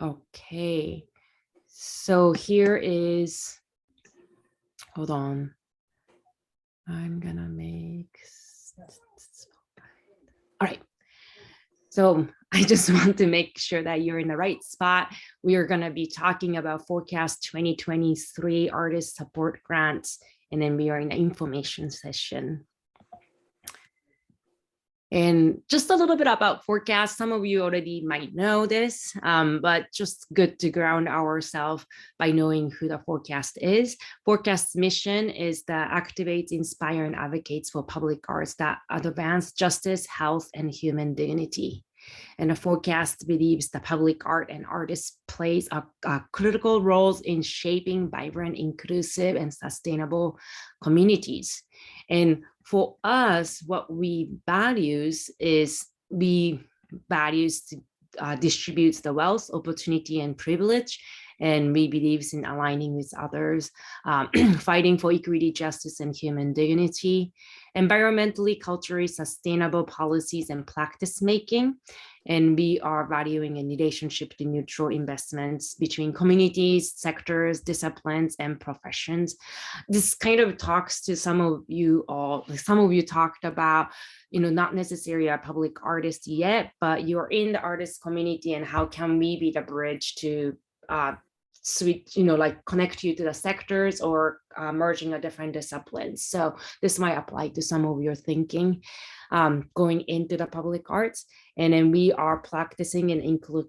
Okay, so here is, hold on. I'm gonna make, all right. So I just want to make sure that you're in the right spot. We are gonna be talking about Forecast 2023 Artist Support Grants, and then we are in the information session. And just a little bit about Forecast. Some of you already might know this, but just good to ground ourselves by knowing who the Forecast is. Forecast's mission is that activates, inspire, and advocates for public arts that advance justice, health, and human dignity. And the Forecast believes the public art and artists plays a critical roles in shaping vibrant, inclusive, and sustainable communities. And for us, what we values is we values to distribute the wealth, opportunity, and privilege. And we believes in aligning with others, fighting for equity, justice, and human dignity, environmentally, culturally sustainable policies and practice making. And we are valuing a relationship to neutral investments between communities, sectors, disciplines, and professions. This kind of talks to some of you all. Some of you talked about, not necessarily a public artist yet, but you're in the artist community, and how can we be the bridge to switch, like connect you to the sectors or merging a different disciplines. So this might apply to some of your thinking going into the public arts. And then we are practicing an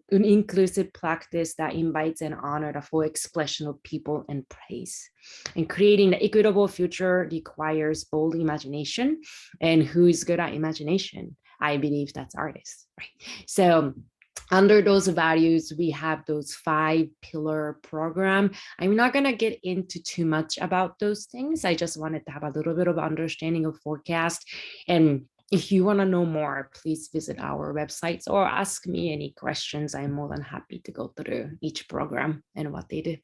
inclusive practice that invites and honors the full expression of people and place. And creating the equitable future requires bold imagination. And who is good at imagination? I believe that's artists, right? So under those values, we have those 5-pillar program. I'm not going to get into too much about those things. I just wanted to have a little bit of understanding of Forecast. And if you want to know more, please visit our websites or ask me any questions. I'm more than happy to go through each program and what they do.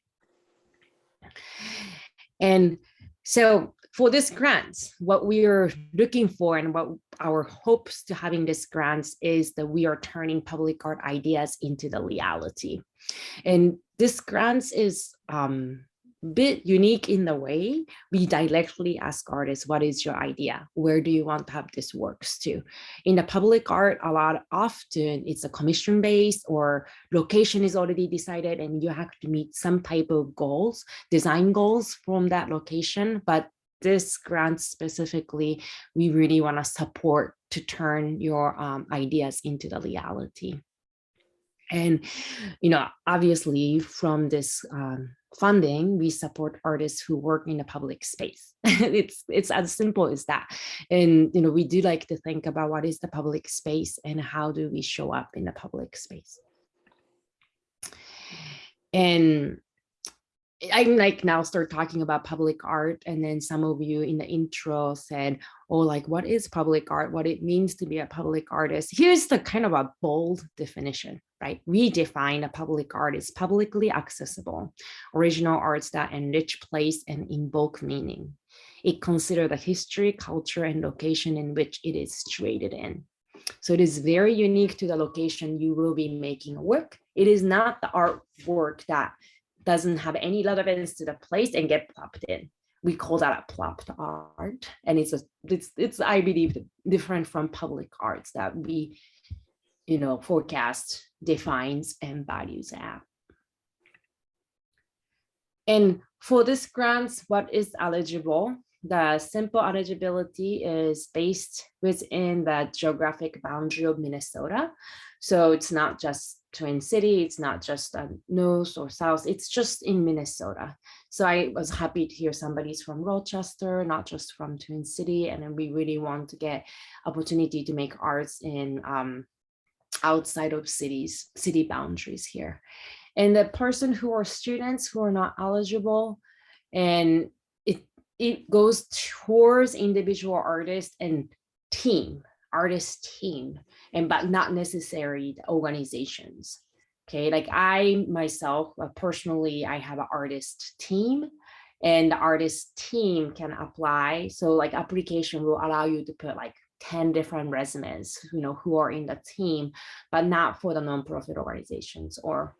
And so for this grants, what we are looking for and what our hopes to having this grants is that we are turning public art ideas into the reality. And this grants is bit unique in the way we directly ask artists, what is your idea? Where do you want to have this works to? In the public art, often it's a commission based or location is already decided and you have to meet some type of goals, design goals from that location. But this grant specifically, we really want to support to turn your ideas into the reality. And, obviously from this funding, we support artists who work in the public space. It's as simple as that. And, we do like to think about what is the public space and how do we show up in the public space. And I'm like now start talking about public art, and then some of you in the intro said, oh, like what is public art, what it means to be a public artist. Here's the kind of a bold definition, right? We define a public art as publicly accessible, original arts that enrich place and invoke meaning. It considers the history, culture, and location in which it is situated in. So it is very unique to the location you will be making a work. It is not the artwork that doesn't have any relevance to the place and get plopped in. We call that a plopped art. And it's I believe, different from public arts that we, Forecast defines and values at. And for this grants, what is eligible? The simple eligibility is based within the geographic boundary of Minnesota. So it's not just Twin City, it's not just north or south, it's just in Minnesota. So I was happy to hear somebody's from Rochester, not just from Twin City. And then we really want to get opportunity to make arts in outside of city boundaries here. And the person who are students who are not eligible, and it goes towards individual artists and artist team, but not necessarily the organizations. Okay, like I myself, personally, I have an artist team, and the artist team can apply. So like application will allow you to put like 10 different resumes, who are in the team, but not for the nonprofit organizations or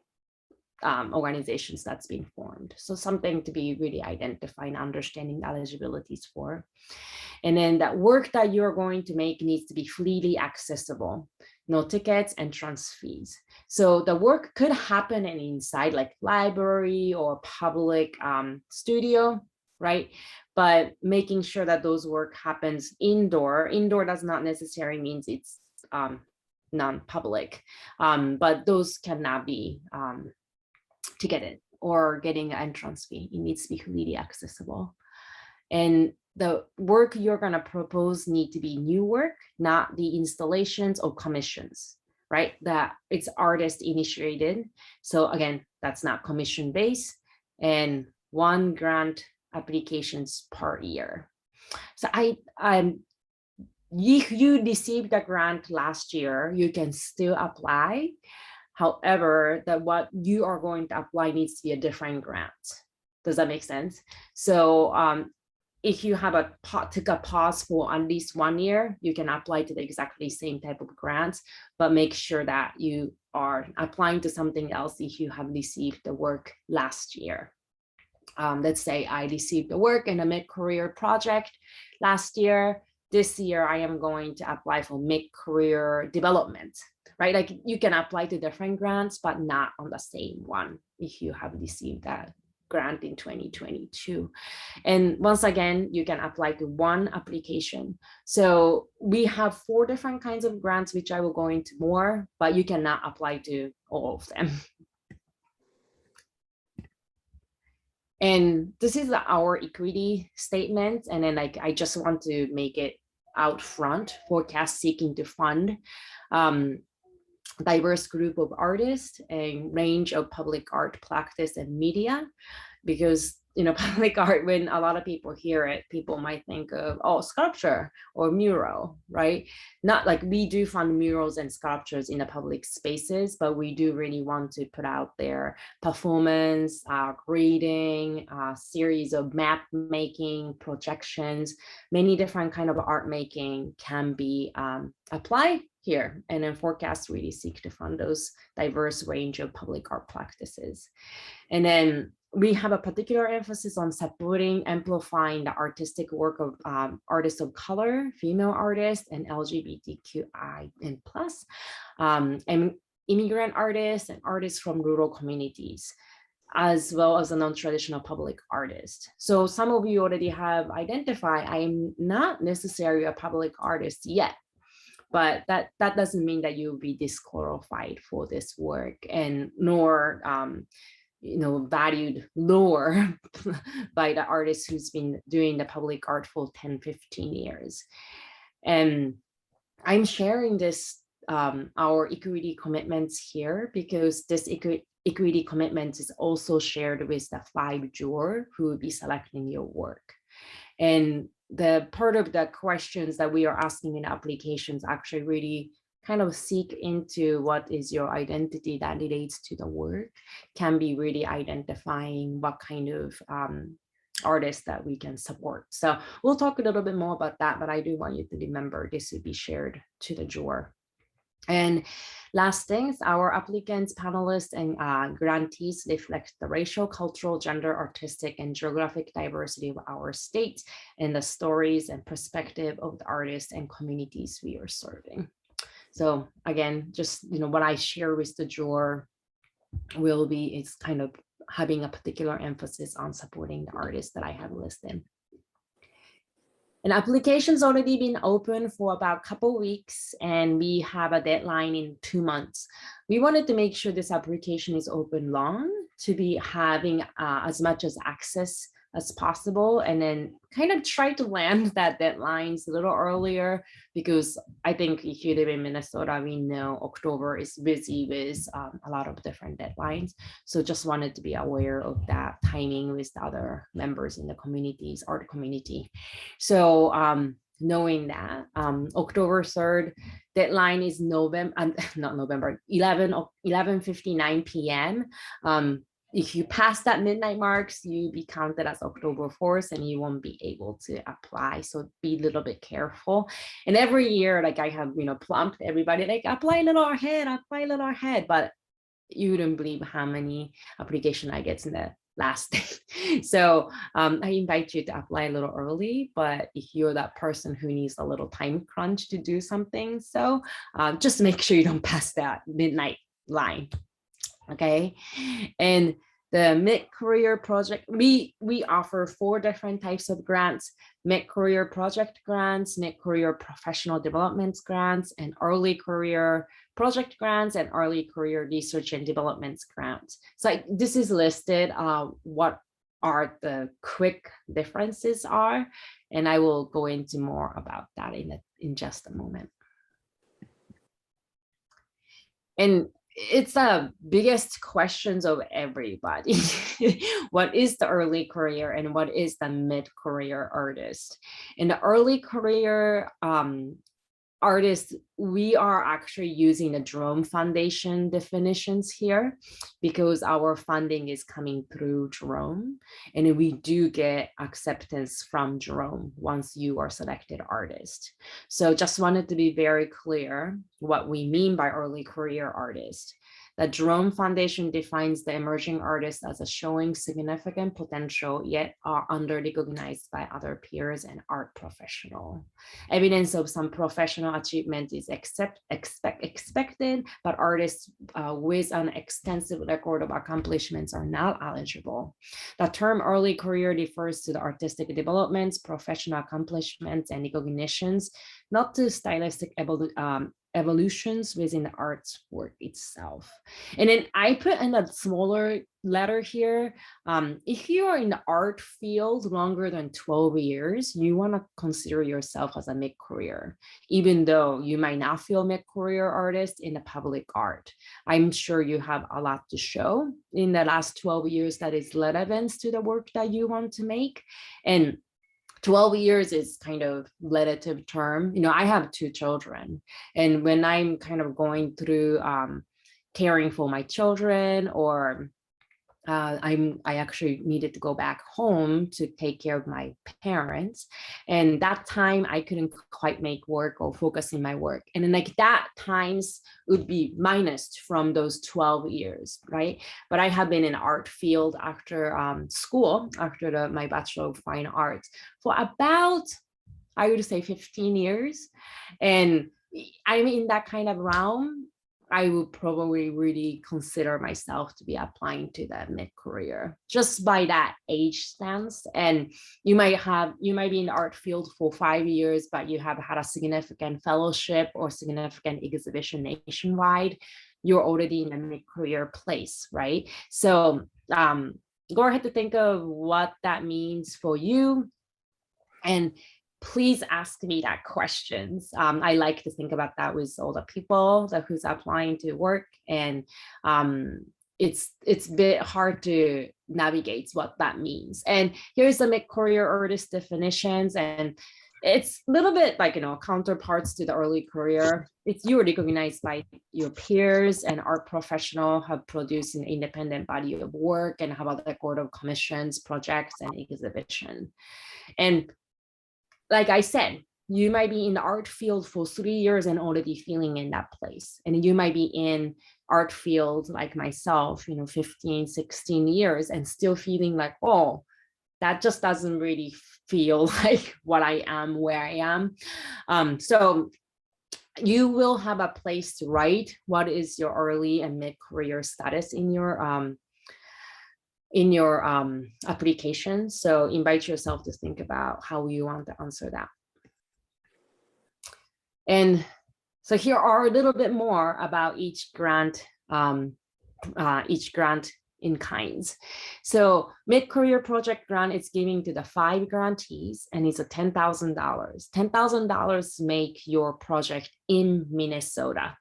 organizations that's been formed. So something to be really identifying, understanding the eligibilities for. And then that work that you're going to make needs to be freely accessible, no tickets, entrance fees. So the work could happen inside like library or public studio, right? But making sure that those work happens indoor. Indoor does not necessarily means it's non-public, but those cannot be ticketed or getting an entrance fee. It needs to be freely accessible. And the work you're going to propose need to be new work, not the installations or commissions, right? That it's artist initiated. So again, that's not commission based, and 1 grant applications per year. So if you received a grant last year, you can still apply. However, what you are going to apply needs to be a different grant. Does that make sense? So if you have took a pause for at least 1 year, you can apply to the exactly same type of grants, but make sure that you are applying to something else if you have received the work last year. Let's say I received the work in a mid-career project last year. This year, I am going to apply for mid-career development, right? Like you can apply to different grants, but not on the same one if you have received that grant in 2022. And once again, you can apply to 1 application. So we have 4 different kinds of grants, which I will go into more, but you cannot apply to all of them. And this is our equity statement. And then like, I just want to make it out front, forecast seeking to fund diverse group of artists, a range of public art practice and media, because public art, when a lot of people hear it, people might think of, oh, sculpture or mural, right? Not like we do fund murals and sculptures in the public spaces, but we do really want to put out there performance, grading, series of map making, projections, many different kind of art making can be applied here, and then forecast really seek to fund those diverse range of public art practices. And then we have a particular emphasis on supporting, amplifying the artistic work of artists of color, female artists, and LGBTQIA and plus, and immigrant artists and artists from rural communities, as well as a non-traditional public artist. So some of you already have identified, I am not necessarily a public artist yet, but that doesn't mean that you'll be disqualified for this work, and nor valued lower by the artist who's been doing the public art for 10, 15 years. And I'm sharing this, our equity commitments here, because this equity commitment is also shared with the 5 jurors who will be selecting your work. And the part of the questions that we are asking in applications actually really kind of seek into what is your identity that relates to the work, can be really identifying what kind of artists that we can support. So we'll talk a little bit more about that, but I do want you to remember this will be shared to the juror. And last things, our applicants, panelists, and grantees reflect the racial, cultural, gender, artistic, and geographic diversity of our state and the stories and perspective of the artists and communities we are serving. So again, just what I share with the juror will be, it's kind of having a particular emphasis on supporting the artists that I have listed. And application's already been open for about a couple weeks, and we have a deadline in 2 months. We wanted to make sure this application is open long to be having as much as access as possible, and then kind of try to land that deadlines a little earlier, because I think if you live in Minnesota, we know October is busy with a lot of different deadlines. So just wanted to be aware of that timing with the other members in the communities, art community. So knowing that October 3rd deadline is November, not November, 11:59 p.m. If you pass that midnight marks, you be counted as October 4th and you won't be able to apply. So be a little bit careful. And every year, like I have, plumped everybody, like apply a little ahead, but you wouldn't believe how many applications I get in the last day. So I invite you to apply a little early, but if you're that person who needs a little time crunch to do something, so just make sure you don't pass that midnight line. Okay. And the mid-career project, we offer 4 different types of grants: mid-career project grants, mid-career professional development grants, and early career project grants, and early career research and development grants. So this is listed what are the quick differences are, and I will go into more about that in just a moment. And it's the biggest questions of everybody. What is the early career and what is the mid-career artist? In the early career artists, we are actually using the Jerome Foundation definitions here because our funding is coming through Jerome, and we do get acceptance from Jerome once you are selected artist. So just wanted to be very clear what we mean by early career artist. The Jerome Foundation defines the emerging artist as a showing significant potential, yet are under-recognized by other peers and art professional. Evidence of some professional achievement is expected, but artists with an extensive record of accomplishments are not eligible. The term early career refers to the artistic developments, professional accomplishments, and recognitions, not to stylistic evolutions within the art's work itself. And then I put in a smaller letter here. If you are in the art field longer than 12 years, you want to consider yourself as a mid-career, even though you might not feel mid-career artist in the public art. I'm sure you have a lot to show in the last 12 years that is relevant to the work that you want to make. And 12 years is kind of relative term. You know, I have 2 children, and when I'm kind of going through caring for my children, or I actually needed to go back home to take care of my parents, and that time I couldn't quite make work or focus in my work, and then like that times would be minus from those 12 years, right? But I have been in art field after school, after my Bachelor of Fine Arts, for about, I would say, 15 years, and I'm in that kind of realm. I would probably really consider myself to be applying to the mid-career just by that age stance. And you might be in the art field for 5 years, but you have had a significant fellowship or significant exhibition nationwide. You're already in a mid-career place, right? So go ahead to think of what that means for you, and please ask me that questions. I like to think about that with all the people who's applying to work, and it's a bit hard to navigate what that means. And here's the mid-career artist definitions, and it's a little bit like, you know, counterparts to the early career. It's you are recognized by your peers and art professional, have produced an independent body of work, and have a record of commissions, projects, and exhibition. And like I said, you might be in the art field for 3 years and already feeling in that place. And you might be in art field like myself, you know, 15, 16 years and still feeling like, oh, that just doesn't really feel like what I am, where I am. So you will have a place to write what is your early and mid-career status in your application. So invite yourself to think about how you want to answer that. And so here are a little bit more about each grant in kinds. So mid-career project grant is giving to the 5 grantees, and it's a $10,000. $10,000 make your project in Minnesota,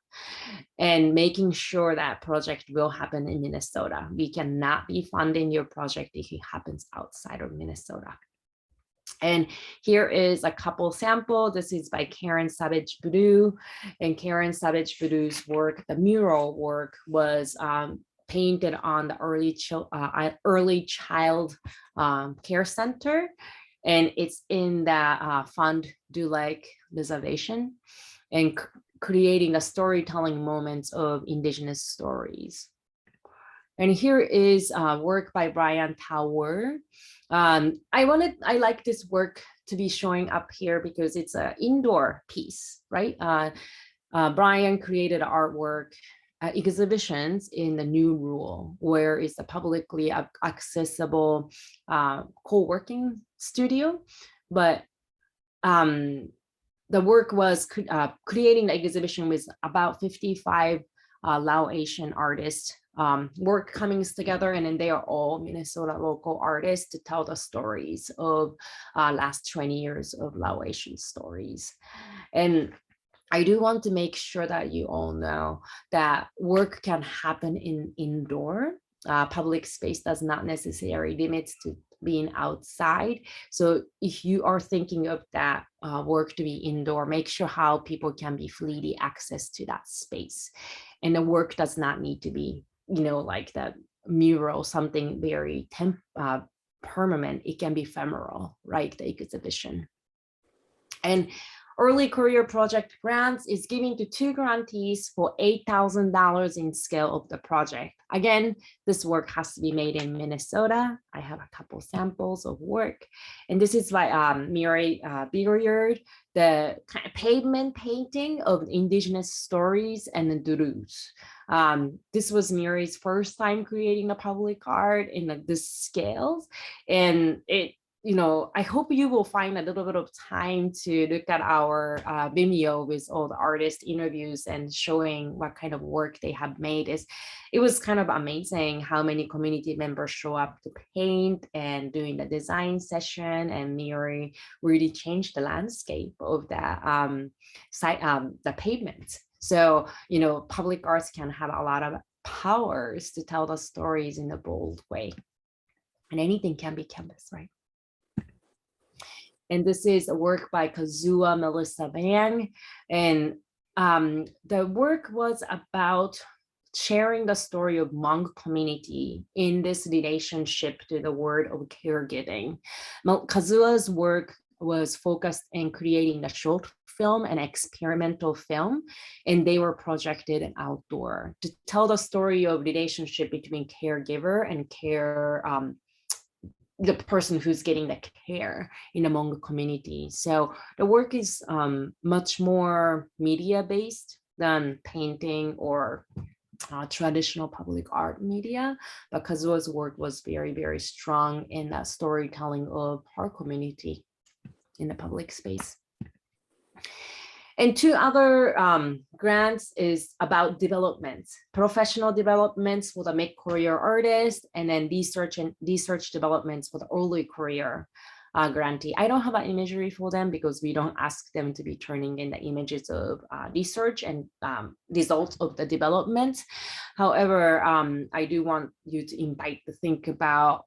and making sure that project will happen in Minnesota. We cannot be funding your project if it happens outside of Minnesota. And here is a couple sample. This is by Karen Savage Boudou, and Karen Savage Boudou's work, the Miro work, was painted on the early child care center, and it's in the Fond du Lac Reservation, and creating a storytelling moments of Indigenous stories. And here is work by Brian Tower. I like this work to be showing up here because it's an indoor piece, right? Brian created artwork exhibitions in the new rule, where it's a publicly accessible co-working studio. But the work was creating the exhibition with about 55 Laotian artists work coming together, and then they are all Minnesota local artists to tell the stories of last 20 years of Laotian stories. And I do want to make sure that you all know that work can happen in indoor. Public space does not necessarily limit to being outside. So if you are thinking of that work to be indoor, make sure how people can be freely access to that space. And the work does not need to be, like the Miro, something very permanent. It can be ephemeral, right? The exhibition. And Early Career Project grants is giving to 2 grantees for $8,000 in scale of the project. Again, this work has to be made in Minnesota. I have a couple samples of work. And this is by Miro Billiard, the kind of pavement painting of indigenous stories and the Jurors. This was Miro's first time creating a public art in this scales. And I hope you will find a little bit of time to look at our Vimeo with all the artist interviews and showing what kind of work they have made. It was kind of amazing how many community members show up to paint and doing the design session, and Miro really changed the landscape of that the pavement. So, public arts can have a lot of powers to tell the stories in a bold way. And anything can be canvas, right? And this is a work by Kaisa Melissa. And the work was about sharing the story of Hmong community in this relationship to the word of caregiving. Kaisa's work was focused in creating the short film and experimental film, and they were projected and outdoor to tell the story of relationship between caregiver and the person who's getting the care in the Hmong community. So the work is much more media based than painting or traditional public art media, but Kaisa's work was very, very strong in that storytelling of her community in the public space. And 2 other grants is about developments, professional developments for the mid-career artist, and then research developments for the early career grantee. I don't have an imagery for them because we don't ask them to be turning in the images of research and results of the development. However, I do want you to invite to think about,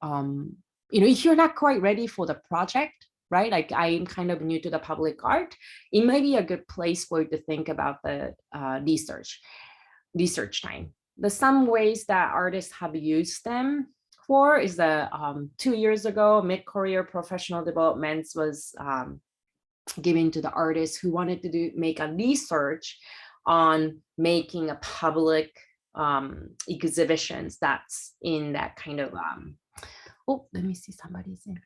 if you're not quite ready for the project, right? Like I'm kind of new to the public art. It might be a good place for you to think about the research time. There's some ways that artists have used them for is the 2 years ago, mid-career professional developments was given to the artists who wanted to make a research on making a public exhibitions that's in that kind of let me see, somebody's in.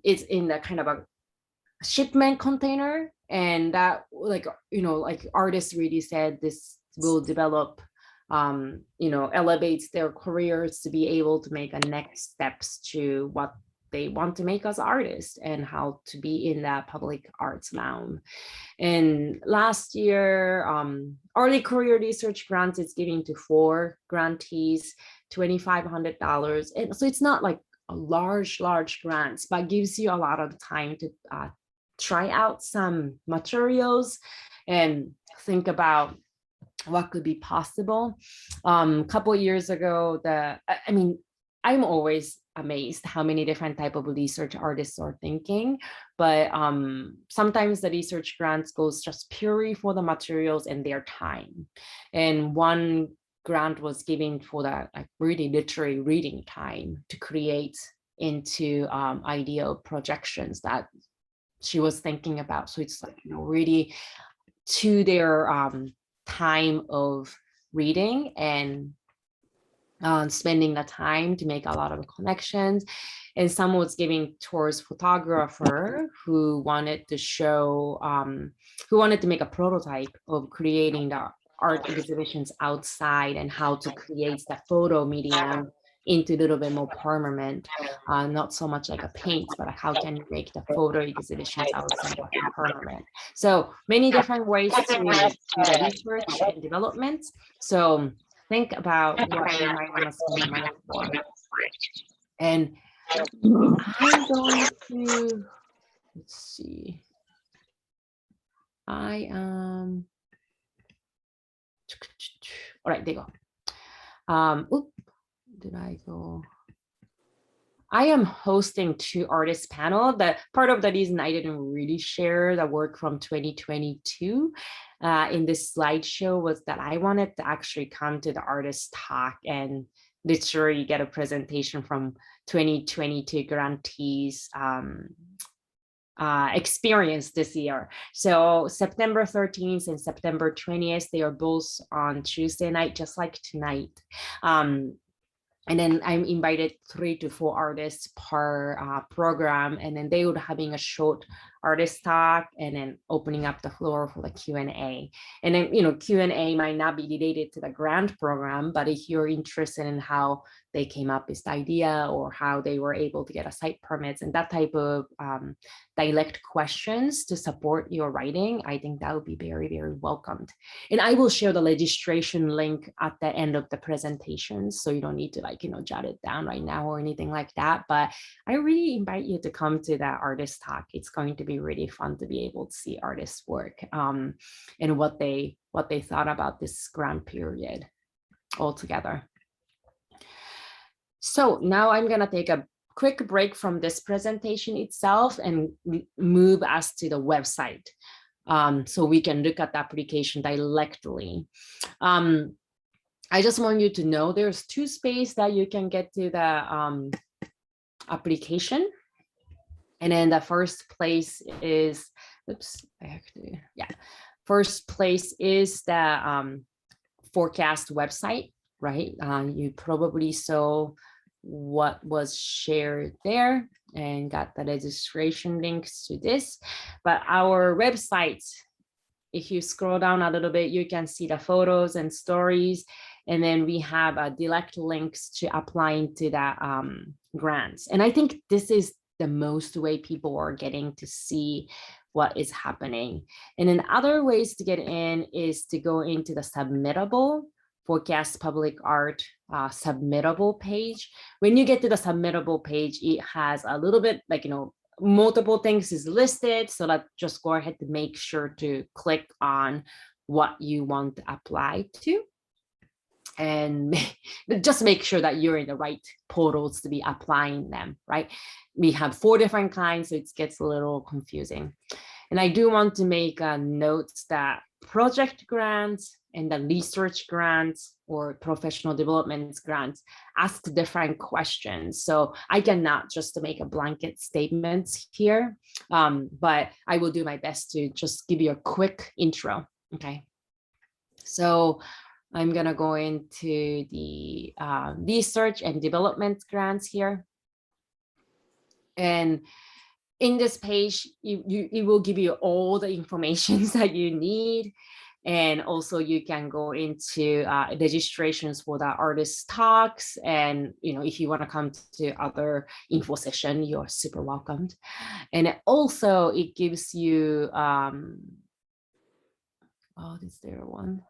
It's in the kind of a shipment container, and that like artists really said this will develop, elevates their careers to be able to make a next steps to what they want to make as artists and how to be in that public arts realm. And last year, early career research grants is giving to 4 grantees, $2,500. And so it's not like a large grants, but gives you a lot of time to try out some materials and think about what could be possible. Couple of years ago, I'm always amazed how many different type of research artists are thinking, but sometimes the research grants goes just purely for the materials and their time. And one grant was given for that really literary reading time to create into idea of projections that she was thinking about. So it's really to their time of reading and spending the time to make a lot of connections. And some was giving towards photographer who wanted to show, who wanted to make a prototype of creating the art exhibitions outside and how to create the photo medium into a little bit more permanent, not so much like a paint, but how can you make the photo exhibitions outside of permanent. So many different ways to do the research and development. So think about what you might want to spend money for. And I'm going to, let's see. All right, there you go. Did I go? I am hosting 2 artist panel. The part of the reason I didn't really share the work from 2022 in this slideshow was that I wanted to actually come to the artist talk and literally get a presentation from 2022 grantees experience this year. So September 13th and September 20th, they are both on Tuesday night, just like tonight. And then I'm invited 3 to 4 artists per program, and then they would having a short artist talk and then opening up the floor for the Q&A. And then, you know, Q&A might not be related to the grant program, but if you're interested in how they came up with the idea or how they were able to get a site permits and that type of direct questions to support your writing, I think that would be very, very welcomed. And I will share the registration link at the end of the presentation, so you don't need to, like, you know, jot it down right now or anything like that. But I really invite you to come to that artist talk. It's going to be really fun to be able to see artists' work and what they thought about this grant period altogether. So now I'm going to take a quick break from this presentation itself and move us to the website so we can look at the application directly. I just want you to know there's 2 spaces that you can get to the application. And then the first place is, oops, I have to, yeah. First place is the forecast website, right? You probably saw what was shared there and got the registration links to this. But our website, if you scroll down a little bit, you can see the photos and stories. And then we have direct links to applying to the grants. And I think this is the most way people are getting to see what is happening. And then other ways to get in is to go into the Submittable Forecast Public Art Submittable page. When you get to the Submittable page, it has a little bit, like, you know, multiple things is listed, so that just go ahead to make sure to click on what you want to apply to. And just make sure that you're in the right portals to be applying them, right? We have 4 different kinds, so it gets a little confusing. And I do want to make a note that project grants and the research grants or professional development grants ask different questions. So I cannot just make a blanket statement here, but I will do my best to just give you a quick intro, okay? So I'm gonna go into the research and development grants here. And in this page, it will give you all the information that you need. And also you can go into registrations for the artist talks. And, you know, if you want to come to other info session, you're super welcomed. And also it gives you, oh, is there one?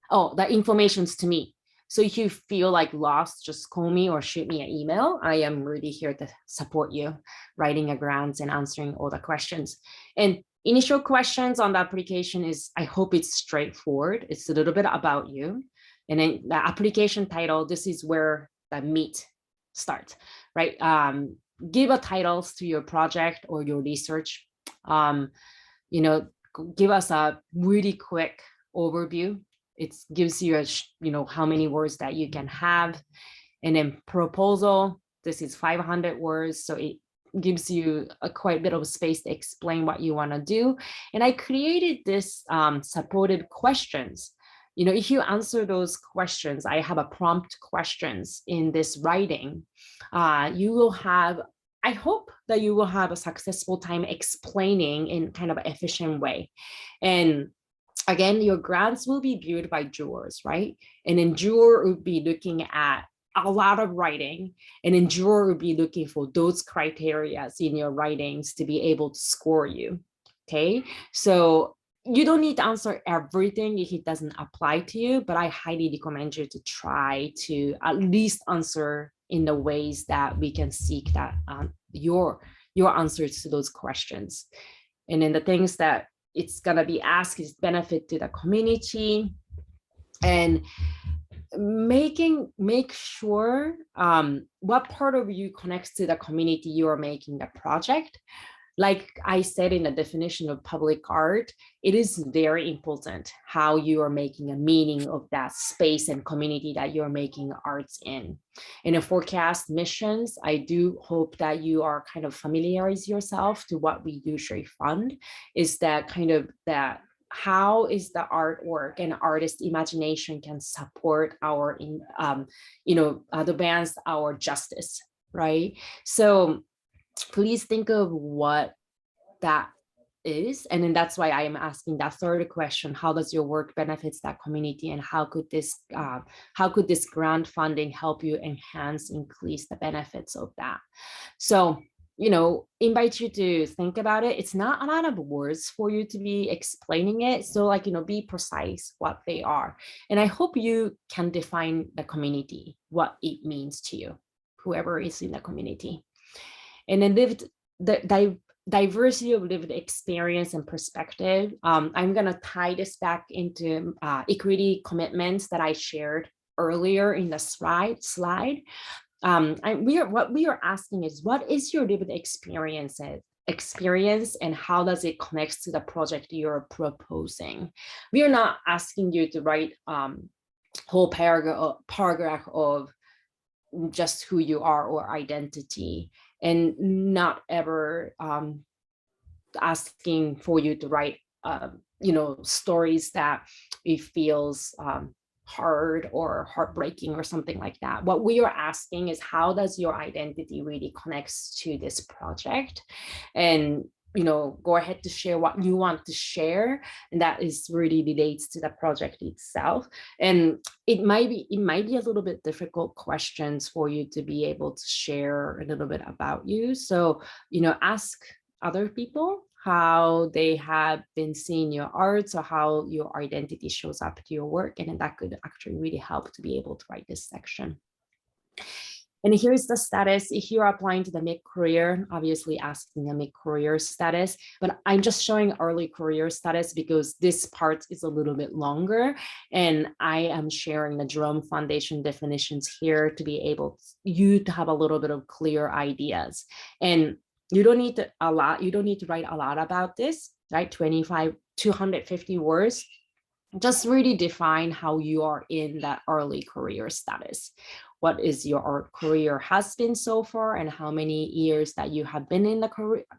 Oh, the information's to me. So if you feel like lost, just call me or shoot me an email. I am really here to support you writing a grant and answering all the questions. And initial questions on the application is, I hope it's straightforward. It's a little bit about you. And then the application title, this is where the meat starts, right? Give a titles to your project or your research. You know, give us a really quick overview. It gives you you know, how many words that you can have. And then proposal, this is 500 words. So it gives you a quite bit of space to explain what you want to do. And I created this supported questions if you answer those questions, I have a prompt questions in this writing, you will have, I hope that you will have a successful time explaining in kind of an efficient way. And again, your grants will be viewed by jurors, right? And then juror will be looking at a lot of writing, and then juror will be looking for those criteria in your writings to be able to score you. Okay, so you don't need to answer everything if it doesn't apply to you, but I highly recommend you to try to at least answer in the ways that we can seek that your answers to those questions. And then the things that it's gonna be asked is benefit to the community, and make sure what part of you connects to the community you are making the project. Like I said in the definition of public art, it is very important how you are making a meaning of that space and community that you're making arts in. In a forecast missions, I do hope that you are kind of familiarize yourself to what we usually fund, is that kind of that how is the artwork and artist imagination can support our advance our justice, right? So please think of what that is. And then that's why I am asking that third question: how does your work benefits that community, and how could this grant funding help you enhance, increase the benefits of that? So, invite you to think about it. It's not a lot of words for you to be explaining it. So be precise what they are. And I hope you can define the community, what it means to you, whoever is in the community. And then the diversity of lived experience and perspective. I'm going to tie this back into equity commitments that I shared earlier in the slide. What we are asking is, what is your lived experience, and how does it connect to the project you're proposing? We are not asking you to write whole paragraph of just who you are or identity, and not ever asking for you to write stories that it feels hard or heartbreaking or something like that. What we are asking is, how does your identity really connects to this project? And go ahead to share what you want to share, and that is really relates to the project itself. And it might be a little bit difficult questions for you to be able to share a little bit about you. So ask other people how they have been seeing your art, or how your identity shows up to your work, and then that could actually really help to be able to write this section. And here's the status. If you're applying to the mid-career, obviously asking a mid-career status, but I'm just showing early career status because this part is a little bit longer, and I am sharing the Jerome Foundation definitions here to be able you to have a little bit of clear ideas. And you don't need to write a lot about this, right? 250 words. Just really define how you are in that early career status. What is your career has been so far, and how many years that you have been in the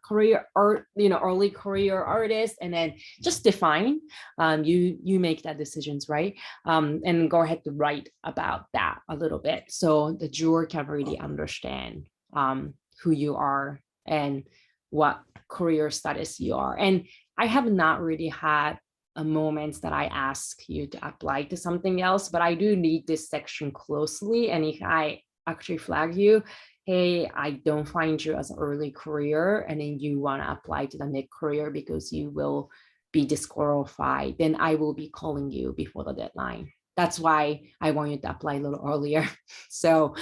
career or early career artist, and then just define. You make that decisions, right? And go ahead to write about that a little bit, so the juror can really understand who you are and what career status you are. And I have not really had a moment that I ask you to apply to something else, but I do read this section closely. And if I actually flag you, hey, I don't find you as an early career, and then you want to apply to the mid-career because you will be disqualified, then I will be calling you before the deadline. That's why I want you to apply a little earlier. So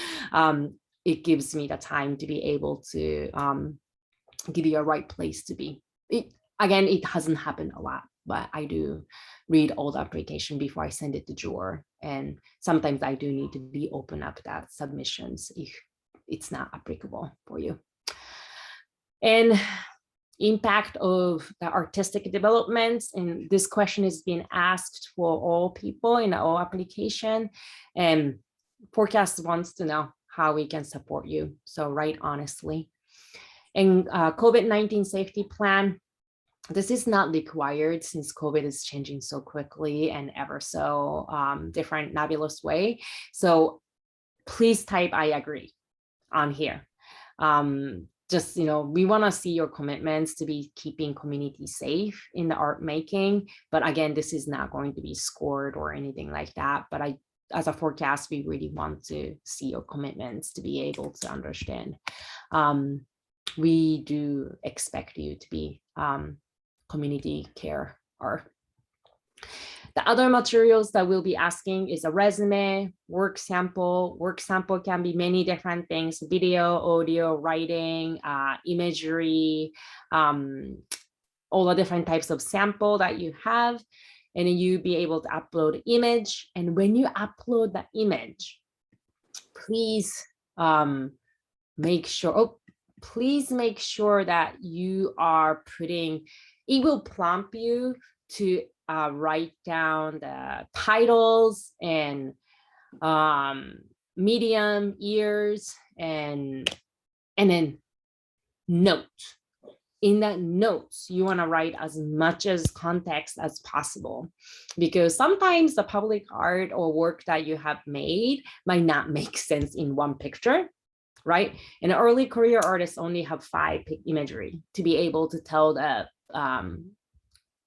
it gives me the time to be able to give you a right place to be. It hasn't happened a lot, but I do read all the application before I send it to juror. And sometimes I do need to be open up that submissions if it's not applicable for you. And impact of the artistic developments, and this question is being asked for all people in all application, and Forecast wants to know how we can support you. So write honestly. And COVID-19 safety plan, This is not required since COVID is changing so quickly and ever so different, nebulous way. So please type I agree on here. Just, we want to see your commitments to be keeping community safe in the art making. But again, this is not going to be scored or anything like that. But as a forecast, we really want to see your commitments to be able to understand. We do expect you to be community care art. The other materials that we'll be asking is a resume, work sample. Work sample can be many different things: video, audio, writing, imagery, all the different types of sample that you have. And then you be able to upload image. And when you upload the image, please make sure, that you are putting, it will prompt you to write down the titles and medium, ears, and then note. In that notes, you want to write as much as context as possible, because sometimes the public art or work that you have made might not make sense in one picture, right? And early career artists only have 5 imagery to be able to tell the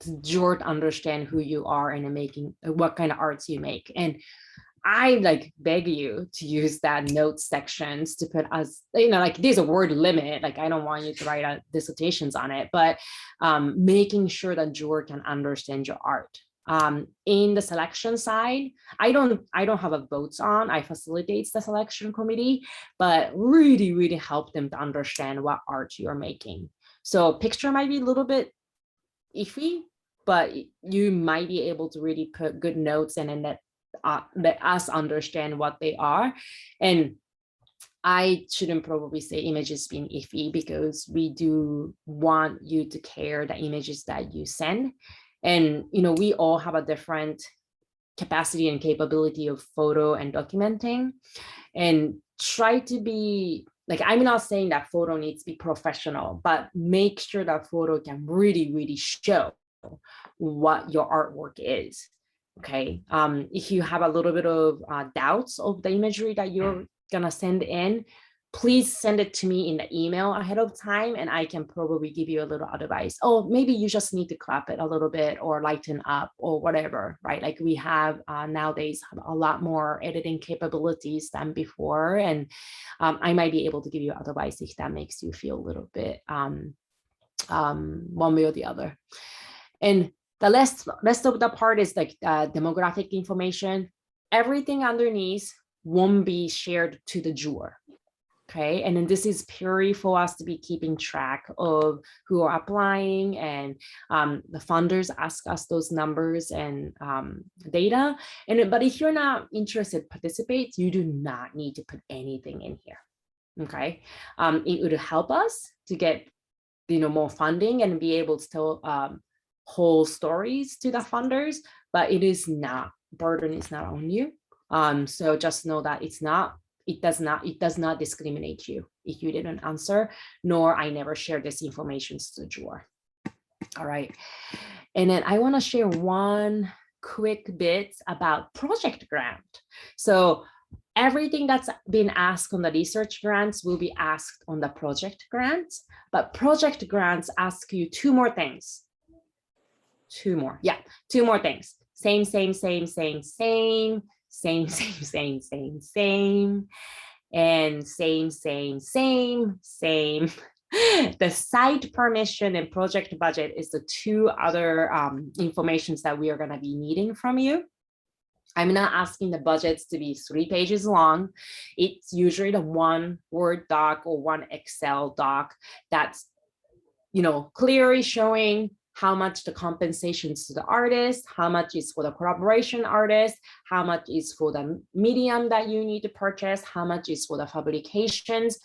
to understand who you are and making what kind of arts you make. And I beg you to use that notes sections to put as, there's a word limit. I don't want you to write dissertations on it, but making sure that juror can understand your art. In the selection side, I don't have a votes on. I facilitate the selection committee, but really, really help them to understand what art you're making. So picture might be a little bit iffy, but you might be able to really put good notes and then let us understand what they are. And I shouldn't probably say images being iffy, because we do want you to care the images that you send. And, we all have a different capacity and capability of photo and documenting, and try to be I'm not saying that photo needs to be professional, but make sure that photo can really, really show what your artwork is. Okay. If you have a little bit of doubts of the imagery that you're gonna send in, please send it to me in the email ahead of time, and I can probably give you a little advice. Oh, maybe you just need to clap it a little bit or lighten up or whatever, right? We have nowadays a lot more editing capabilities than before, and I might be able to give you advice if that makes you feel a little bit one way or the other. And the rest of the part is demographic information. Everything underneath won't be shared to the juror. Okay, and then this is purely for us to be keeping track of who are applying, and the funders ask us those numbers and data. But if you're not interested to participate, you do not need to put anything in here. Okay, it would help us to get more funding and be able to tell whole stories to the funders, but it is not, burden is not on you. So just know that it does not discriminate you if you didn't answer, nor I never share this information to the juror. All right. And then I want to share one quick bit about project grant. So everything that's been asked on the research grants will be asked on the project grants, but project grants ask you 2 more things. 2 more. Yeah, 2 more things. Same, and same. The site permission and project budget is the 2 other informations that we are going to be needing from you. I'm not asking the budgets to be 3 pages long. It's usually the 1 Word doc or 1 Excel doc that's, clearly showing how much the compensations to the artist, how much is for the collaboration artist, how much is for the medium that you need to purchase, how much is for the publications.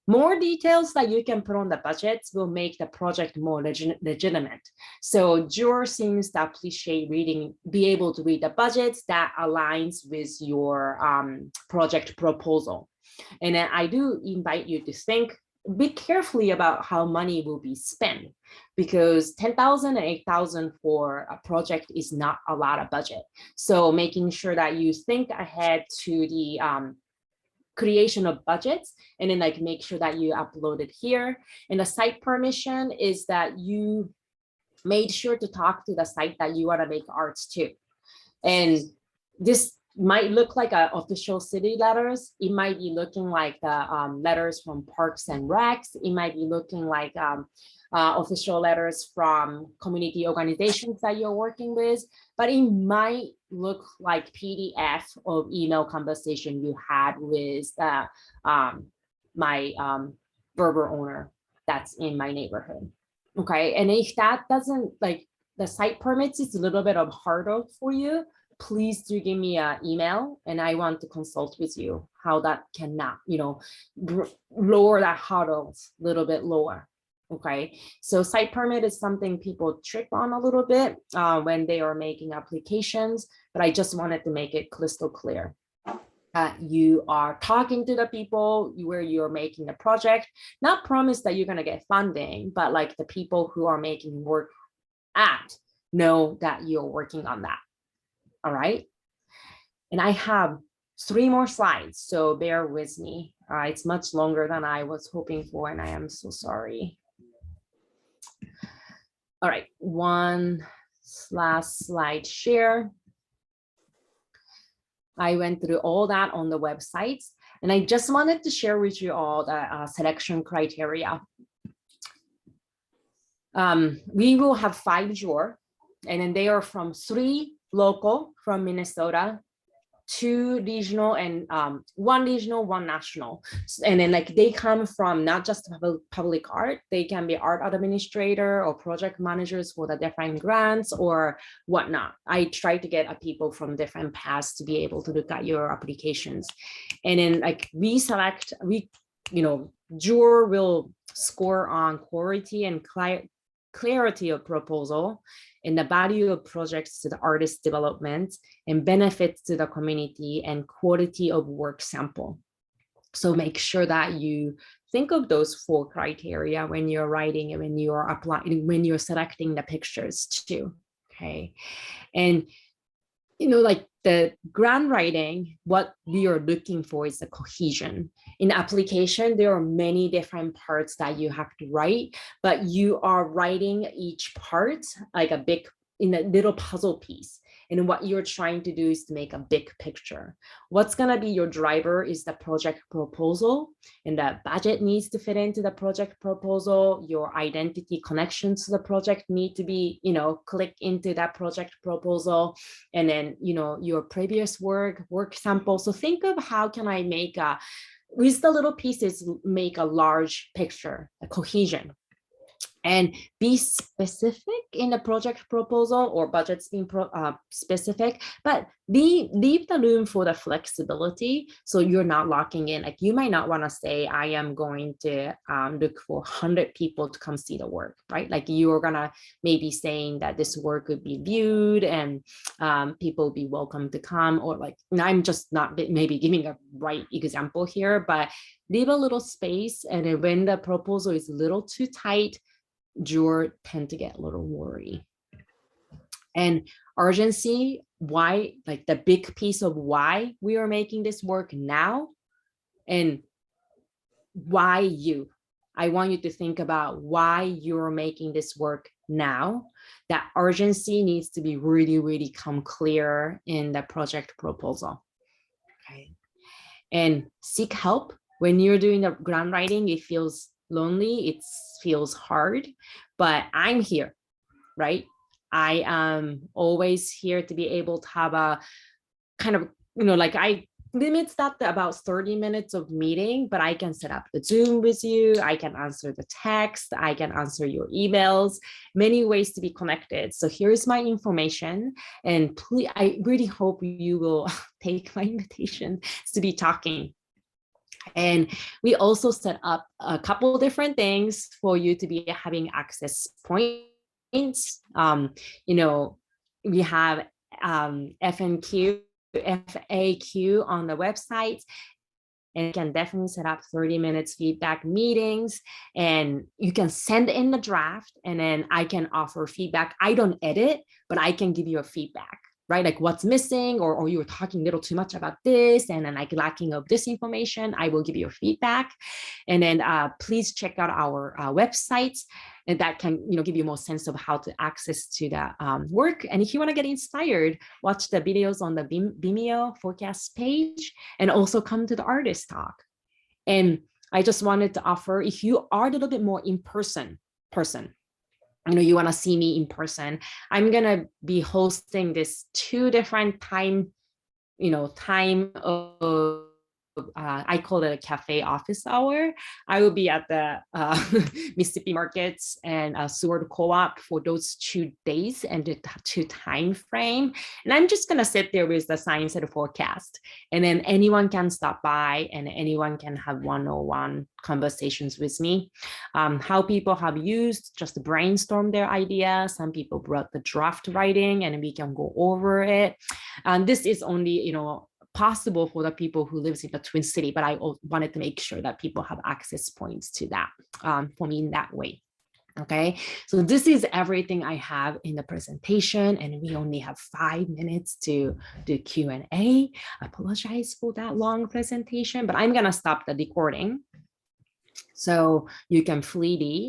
More details that you can put on the budgets will make the project more legitimate. So juror seems to appreciate be able to read the budgets that aligns with your project proposal. And then I do invite you to think be carefully about how money will be spent, because 10,000 and 8,000 for a project is not a lot of budget. So making sure that you think ahead to the creation of budgets, and then like make sure that you upload it here. And the site permission is that you made sure to talk to the site that you want to make arts to. And this might look like official city letters. It might be looking like the letters from Parks and Recs. It might be looking like official letters from community organizations that you're working with, but it might look like PDF of email conversation you had with my Berber owner that's in my neighborhood. Okay, and if that doesn't, like, the site permits is a little bit of harder for you, please do give me an email, and I want to consult with you how that cannot, lower that hurdles a little bit lower. Okay, so site permit is something people trip on a little bit when they are making applications, but I just wanted to make it crystal clear. You are talking to the people where you're making the project, not promise that you're going to get funding, but like the people who are making work at know that you're working on that. All right. And I have 3 more slides, so bear with me. It's much longer than I was hoping for, and I am so sorry. All right, one last slide share. I went through all that on the websites, and I just wanted to share with you all the selection criteria. We will have 5 jurors, and then they are from 3 local from Minnesota, 2 regional, and 1 regional, 1 national. And then like they come from not just public art, they can be art administrator or project managers for the different grants or whatnot. I try to get people from different paths to be able to look at your applications. And then like juror will score on quality and clarity of proposal, and the value of projects to the artist development, and benefits to the community, and quality of work sample. So make sure that you think of those 4 criteria when you're writing and when you're applying, when you're selecting the pictures too. Okay. And like the grant writing, what we are looking for is the cohesion. In the application, there are many different parts that you have to write, but you are writing each part like in a little puzzle piece. And what you're trying to do is to make a big picture. What's going to be your driver is the project proposal, and the budget needs to fit into the project proposal. Your identity connections to the project need to be, click into that project proposal. And then, your previous work sample. So think of how can I make with the little pieces, make a large picture, a cohesion. And be specific in the project proposal, or budgets being specific, but leave the room for the flexibility. So you're not locking in. Like you might not want to say, I am going to look for 100 people to come see the work, right? Like you're gonna maybe saying that this work would be viewed and people will be welcome to come, or like, I'm just not maybe giving a right example here, but leave a little space. And when the proposal is a little too tight, jurors tend to get a little worried. And urgency, why, like the big piece of why we are making this work now, and why you. I want you to think about why you're making this work now. That urgency needs to be really, really come clear in the project proposal. Okay. And seek help. When you're doing the grant writing, it feels lonely, it feels hard, but I'm here, right? I am always here to be able to have a kind of, like I limit that to about 30 minutes of meeting, but I can set up the Zoom with you. I can answer the text. I can answer your emails, many ways to be connected. So here's my information. And please, I really hope you will take my invitation to be talking. And we also set up a couple of different things for you to be having access points. We have FAQ on the website, and you can definitely set up 30 minutes feedback meetings, and you can send in the draft, and then I can offer feedback. I don't edit, but I can give you a feedback, right? Like what's missing, or you were talking a little too much about this, and then like lacking of this information, I will give you a feedback. And then please check out our websites, and that can give you more sense of how to access to that work. And if you want to get inspired, watch the videos on the Vimeo forecast page, and also come to the artist talk. And I just wanted to offer, if you are a little bit more in-person person, you want to see me in person, I'm going to be hosting this 2 different time of I call it a cafe office hour. I will be at the Mississippi markets and Seward Co-op for those 2 days and the 2 time frame. And I'm just gonna sit there with the science and the forecast, and then anyone can stop by and anyone can have one-on-one conversations with me. How people have used just to brainstorm their ideas. Some people brought the draft writing and we can go over it. And this is only, possible for the people who lives in the Twin City, but I wanted to make sure that people have access points to that for me in that way. Okay, so this is everything I have in the presentation, and we only have 5 minutes to do Q&A. I apologize for that long presentation, but I'm gonna stop the recording so you can freely